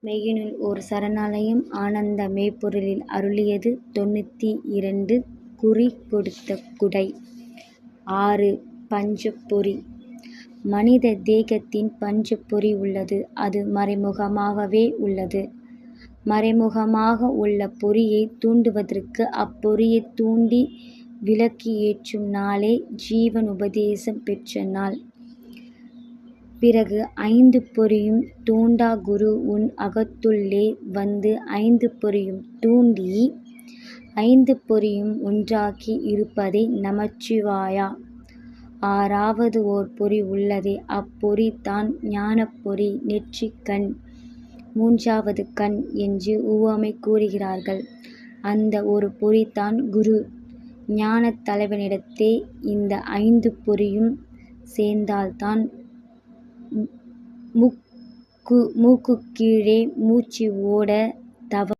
மெய்யினுள் ஓர் சரணாலயம் ஆனந்த மெய்ப்பொருளில் அருளியது 92 குறி கொடுத்த குடை. 6. பஞ்சப்பொறி. மனித தேகத்தின் பஞ்சப்பொறி உள்ளது. அது மறைமுகமாகவே உள்ளது. மறைமுகமாக உள்ள பொறியைத் தூண்டுவதற்கு அப்பொறியைத் தூண்டி விளக்கி ஏற்றும் நாளே ஜீவன் உபதேசம் பெற்ற நாள். பிறகு 5 பொறியும் தூண்டா குரு உன் அகத்துள்ளே வந்து 5 பொறியும் தூண்டி 5 பொறியும் ஒன்றாக்கி இருப்பதே நமச்சிவாயா. 6வது ஓர் பொறி உள்ளதே, அப்பொறி தான் ஞானப்பொறி. நெற்றிக் கண் 3வது கண் என்று உவமை கூறுகிறார்கள். அந்த ஒரு பொறிதான் குரு. ஞானத் தலைவனிடத்தே இந்த 5 பொறியும் சேர்ந்தால்தான் மூக்குக்கீழே மூச்சு ஓட தவம்